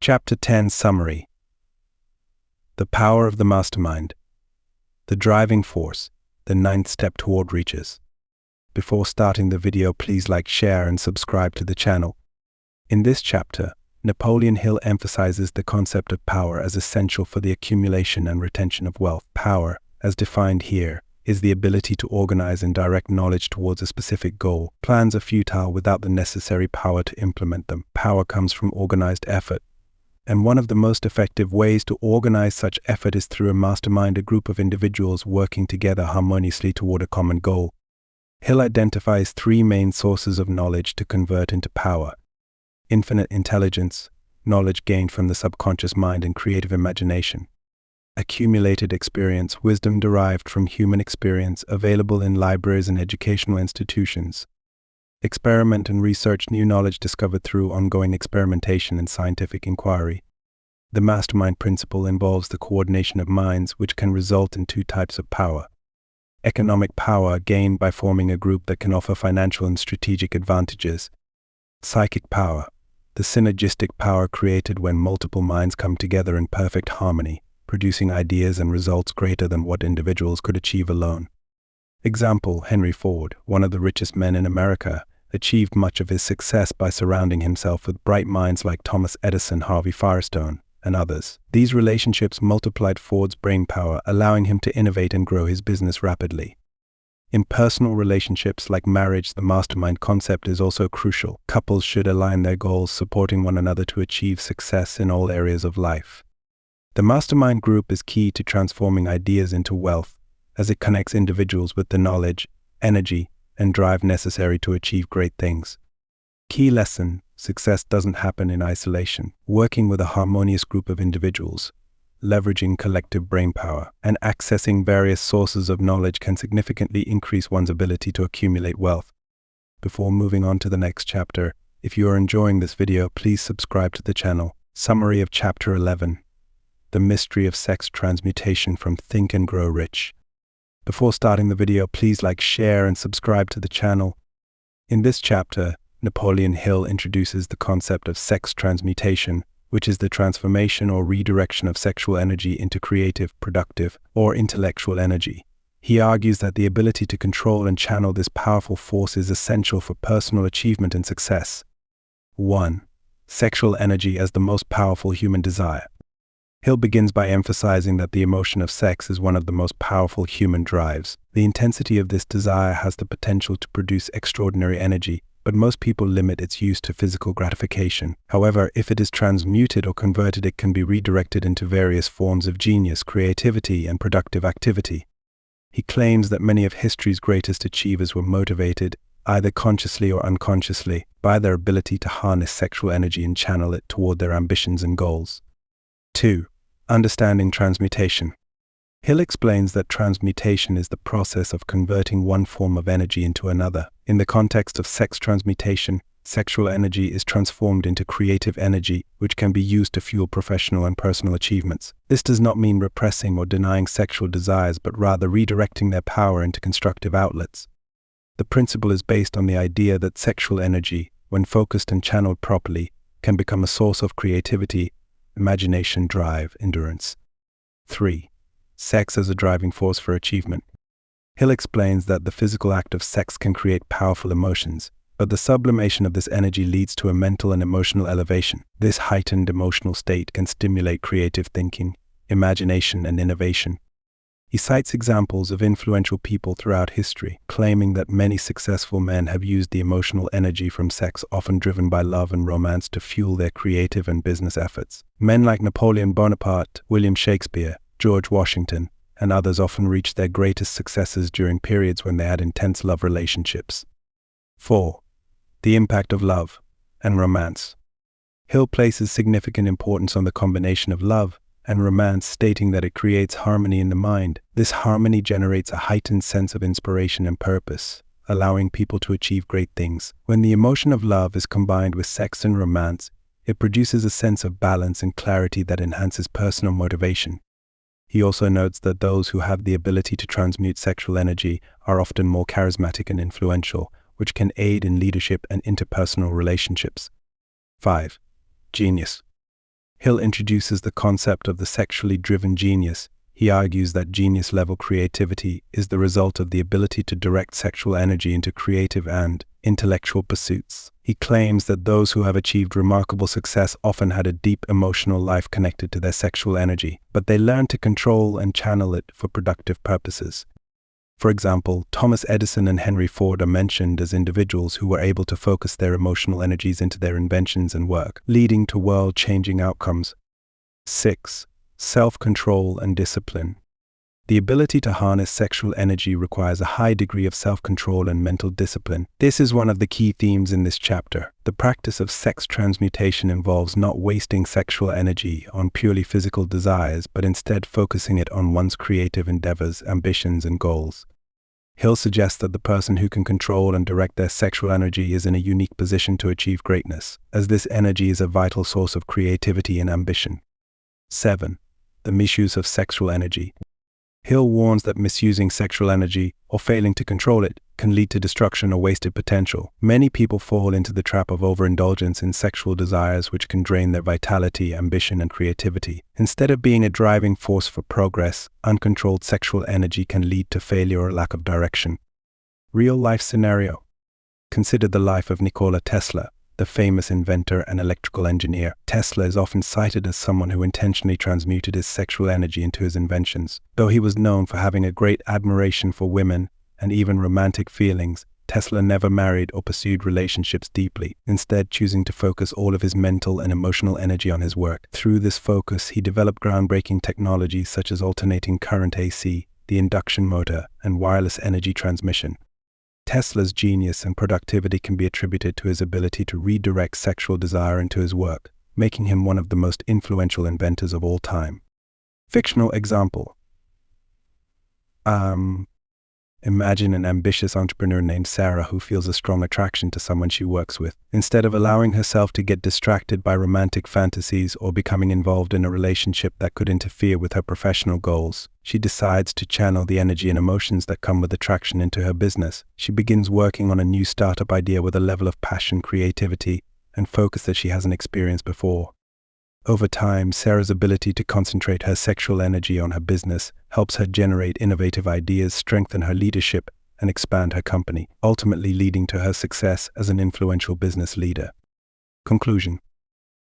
Chapter 10 Summary. The Power of the Mastermind. The Driving Force, the ninth step toward reaches. Before starting the video, please like, share, and subscribe to the channel. In this chapter, Napoleon Hill emphasizes the concept of power as essential for the accumulation and retention of wealth. Power, as defined here, is the ability to organize and direct knowledge towards a specific goal. Plans are futile without the necessary power to implement them. Power comes from organized effort. And one of the most effective ways to organize such effort is through a mastermind, a group of individuals working together harmoniously toward a common goal. Hill identifies three main sources of knowledge to convert into power: infinite intelligence, knowledge gained from the subconscious mind, and creative imagination; accumulated experience, wisdom derived from human experience available in libraries and educational institutions; experiment and research, new knowledge discovered through ongoing experimentation and scientific inquiry. The mastermind principle involves the coordination of minds, which can result in two types of power: economic power, gained by forming a group that can offer financial and strategic advantages; psychic power, the synergistic power created when multiple minds come together in perfect harmony, producing ideas and results greater than what individuals could achieve alone. Example: Henry Ford, one of the richest men in America, achieved much of his success by surrounding himself with bright minds like Thomas Edison, Harvey Firestone, and others. These relationships multiplied Ford's brainpower, allowing him to innovate and grow his business rapidly. In personal relationships like marriage, the mastermind concept is also crucial. Couples should align their goals, supporting one another to achieve success in all areas of life. The mastermind group is key to transforming ideas into wealth, as it connects individuals with the knowledge, energy, and drive necessary to achieve great things. Key lesson: success doesn't happen in isolation. Working with a harmonious group of individuals, leveraging collective brainpower, and accessing various sources of knowledge can significantly increase one's ability to accumulate wealth. Before moving on to the next chapter, if you are enjoying this video, please subscribe to the channel. Summary of Chapter 11. The Mystery of Sex Transmutation from Think and Grow Rich. Before starting the video, please like, share, and subscribe to the channel. In this chapter, Napoleon Hill introduces the concept of sex transmutation, which is the transformation or redirection of sexual energy into creative, productive, or intellectual energy. He argues that the ability to control and channel this powerful force is essential for personal achievement and success. 1. Sexual energy as the most powerful human desire. Hill begins by emphasizing that the emotion of sex is one of the most powerful human drives. The intensity of this desire has the potential to produce extraordinary energy, but most people limit its use to physical gratification. However, if it is transmuted or converted, it can be redirected into various forms of genius, creativity, and productive activity. He claims that many of history's greatest achievers were motivated, either consciously or unconsciously, by their ability to harness sexual energy and channel it toward their ambitions and goals. 2. Understanding transmutation. Hill explains that transmutation is the process of converting one form of energy into another. In the context of sex transmutation, sexual energy is transformed into creative energy, which can be used to fuel professional and personal achievements. This does not mean repressing or denying sexual desires, but rather redirecting their power into constructive outlets. The principle is based on the idea that sexual energy, when focused and channeled properly, can become a source of creativity, imagination, drive, endurance. 3. Sex as a driving force for achievement. Hill explains that the physical act of sex can create powerful emotions, but the sublimation of this energy leads to a mental and emotional elevation. This heightened emotional state can stimulate creative thinking, imagination, and innovation. He cites examples of influential people throughout history, claiming that many successful men have used the emotional energy from sex, often driven by love and romance, to fuel their creative and business efforts. Men like Napoleon Bonaparte, William Shakespeare, George Washington, and others often reached their greatest successes during periods when they had intense love relationships. 4. The impact of love and romance. Hill places significant importance on the combination of love and romance, stating that it creates harmony in the mind. This harmony generates a heightened sense of inspiration and purpose, allowing people to achieve great things. When the emotion of love is combined with sex and romance, it produces a sense of balance and clarity that enhances personal motivation. He also notes that those who have the ability to transmute sexual energy are often more charismatic and influential, which can aid in leadership and interpersonal relationships. 5. Genius. Hill introduces the concept of the sexually driven genius. He argues that genius-level creativity is the result of the ability to direct sexual energy into creative and intellectual pursuits. He claims that those who have achieved remarkable success often had a deep emotional life connected to their sexual energy, but they learned to control and channel it for productive purposes. For example, Thomas Edison and Henry Ford are mentioned as individuals who were able to focus their emotional energies into their inventions and work, leading to world-changing outcomes. 6. Self-control and discipline. The ability to harness sexual energy requires a high degree of self-control and mental discipline. This is one of the key themes in this chapter. The practice of sex transmutation involves not wasting sexual energy on purely physical desires, but instead focusing it on one's creative endeavors, ambitions, and goals. Hill suggests that the person who can control and direct their sexual energy is in a unique position to achieve greatness, as this energy is a vital source of creativity and ambition. 7. The misuse of sexual energy. Hill warns that misusing sexual energy, or failing to control it, can lead to destruction or wasted potential. Many people fall into the trap of overindulgence in sexual desires, which can drain their vitality, ambition, and creativity. Instead of being a driving force for progress, uncontrolled sexual energy can lead to failure or lack of direction. Real-life scenario. Consider the life of Nikola Tesla, the famous inventor and electrical engineer. Tesla is often cited as someone who intentionally transmuted his sexual energy into his inventions. Though he was known for having a great admiration for women and even romantic feelings, Tesla never married or pursued relationships deeply, instead choosing to focus all of his mental and emotional energy on his work. Through this focus, he developed groundbreaking technologies such as alternating current AC, the induction motor, and wireless energy transmission. Tesla's genius and productivity can be attributed to his ability to redirect sexual desire into his work, making him one of the most influential inventors of all time. Fictional example. Imagine an ambitious entrepreneur named Sarah who feels a strong attraction to someone she works with. Instead of allowing herself to get distracted by romantic fantasies or becoming involved in a relationship that could interfere with her professional goals, she decides to channel the energy and emotions that come with attraction into her business. She begins working on a new startup idea with a level of passion, creativity, and focus that she hasn't experienced before. Over time, Sarah's ability to concentrate her sexual energy on her business helps her generate innovative ideas, strengthen her leadership, and expand her company, ultimately leading to her success as an influential business leader. Conclusion.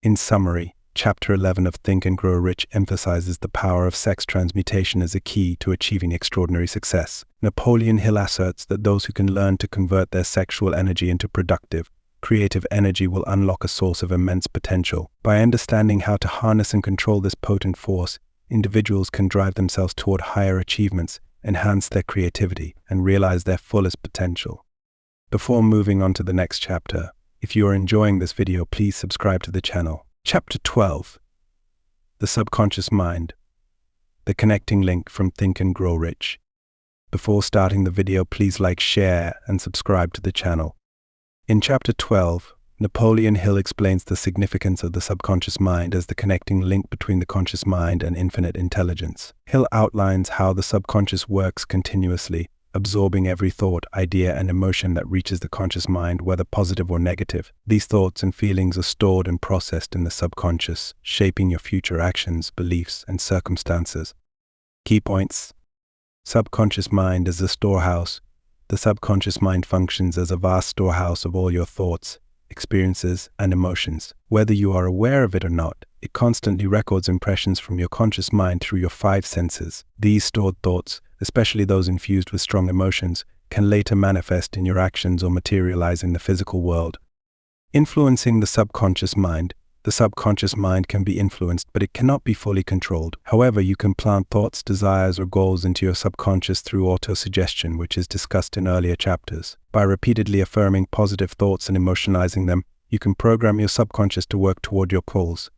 In summary, Chapter 11 of Think and Grow Rich emphasizes the power of sex transmutation as a key to achieving extraordinary success. Napoleon Hill asserts that those who can learn to convert their sexual energy into productive, creative energy will unlock a source of immense potential. By understanding how to harness and control this potent force, individuals can drive themselves toward higher achievements, enhance their creativity, and realize their fullest potential. Before moving on to the next chapter, if you are enjoying this video, please subscribe to the channel. Chapter 12. The Subconscious Mind. The connecting link from Think and Grow Rich. Before starting the video, please like, share, and subscribe to the channel. In Chapter 12, Napoleon Hill explains the significance of the subconscious mind as the connecting link between the conscious mind and infinite intelligence. Hill outlines how the subconscious works continuously, absorbing every thought, idea, and emotion that reaches the conscious mind, whether positive or negative. These thoughts and feelings are stored and processed in the subconscious, shaping your future actions, beliefs, and circumstances. Key points. Subconscious mind is the storehouse. The subconscious mind functions as a vast storehouse of all your thoughts, experiences, and emotions. Whether you are aware of it or not, it constantly records impressions from your conscious mind through your 5 senses. These stored thoughts, especially those infused with strong emotions, can later manifest in your actions or materialize in the physical world. Influencing the subconscious mind. The subconscious mind can be influenced, but it cannot be fully controlled. However, you can plant thoughts, desires, or goals into your subconscious through autosuggestion, which is discussed in earlier chapters. By repeatedly affirming positive thoughts and emotionalizing them, you can program your subconscious to work toward your goals.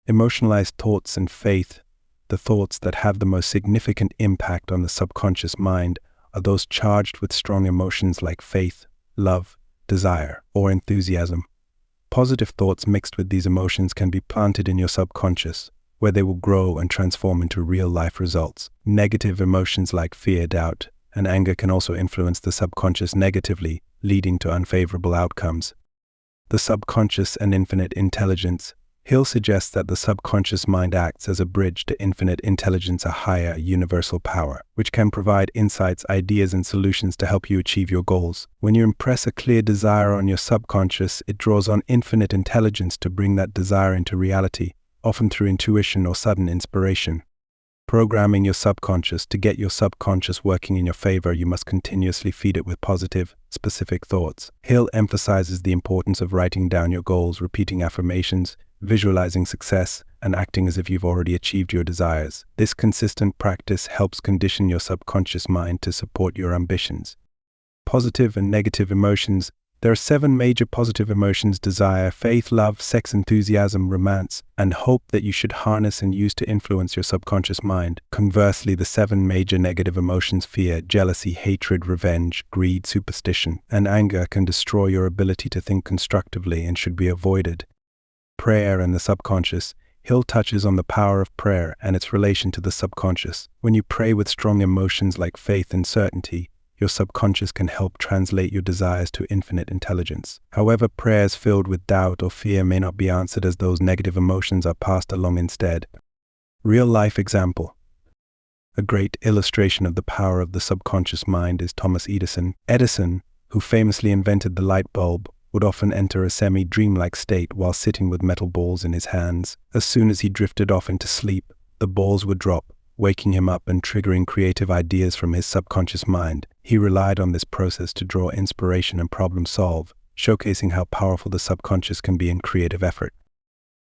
Emotionalized thoughts and faith. The thoughts that have the most significant impact on the subconscious mind are those charged with strong emotions like faith, love, desire, or enthusiasm. Positive thoughts mixed with these emotions can be planted in your subconscious, where they will grow and transform into real-life results. Negative emotions like fear, doubt, and anger can also influence the subconscious negatively, leading to unfavorable outcomes. The subconscious and infinite intelligence. Hill suggests that the subconscious mind acts as a bridge to infinite intelligence, a higher universal power, which can provide insights, ideas, and solutions to help you achieve your goals. When you impress a clear desire on your subconscious, it draws on infinite intelligence to bring that desire into reality, often through intuition or sudden inspiration. Programming your subconscious. To get your subconscious working in your favor, you must continuously feed it with positive, specific thoughts. Hill emphasizes the importance of writing down your goals, repeating affirmations, visualizing success, and acting as if you've already achieved your desires. This consistent practice helps condition your subconscious mind to support your ambitions. Positive and negative emotions. There are 7 major positive emotions: desire, faith, love, sex, enthusiasm, romance, and hope that you should harness and use to influence your subconscious mind. Conversely, the 7 major negative emotions: fear, jealousy, hatred, revenge, greed, superstition, and anger can destroy your ability to think constructively and should be avoided. Prayer and the subconscious. Hill touches on the power of prayer and its relation to the subconscious. When you pray with strong emotions like faith and certainty, your subconscious can help translate your desires to infinite intelligence. However, prayers filled with doubt or fear may not be answered, as those negative emotions are passed along instead. Real-life example. A great illustration of the power of the subconscious mind is Thomas Edison. Edison, who famously invented the light bulb, would often enter a semi-dreamlike state while sitting with metal balls in his hands. As soon as he drifted off into sleep, the balls would drop, waking him up and triggering creative ideas from his subconscious mind. He relied on this process to draw inspiration and problem solve, showcasing how powerful the subconscious can be in creative effort.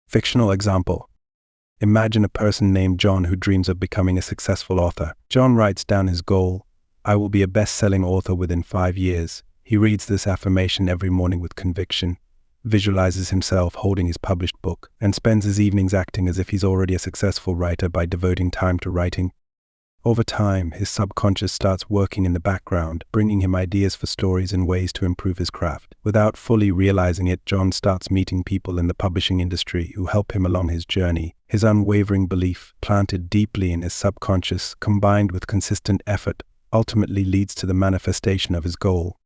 Fictional example. Imagine a person named John who dreams of becoming a successful author. John writes down his goal: I will be a best-selling author within 5 years. He reads this affirmation every morning with conviction, visualizes himself holding his published book, and spends his evenings acting as if he's already a successful writer by devoting time to writing. Over time, his subconscious starts working in the background, bringing him ideas for stories and ways to improve his craft. Without fully realizing it, John starts meeting people in the publishing industry who help him along his journey. His unwavering belief, planted deeply in his subconscious, combined with consistent effort, ultimately leads to the manifestation of his goal.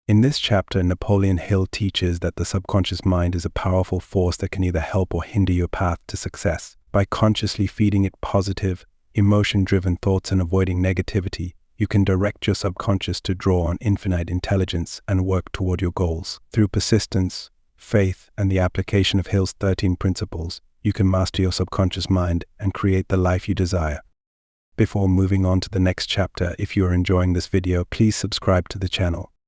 In this chapter, Napoleon Hill teaches that the subconscious mind is a powerful force that can either help or hinder your path to success. By consciously feeding it positive, emotion-driven thoughts and avoiding negativity, you can direct your subconscious to draw on infinite intelligence and work toward your goals. Through persistence, faith, and the application of Hill's 13 principles, you can master your subconscious mind and create the life you desire. Before moving on to the next chapter, if you are enjoying this video, please subscribe to the channel.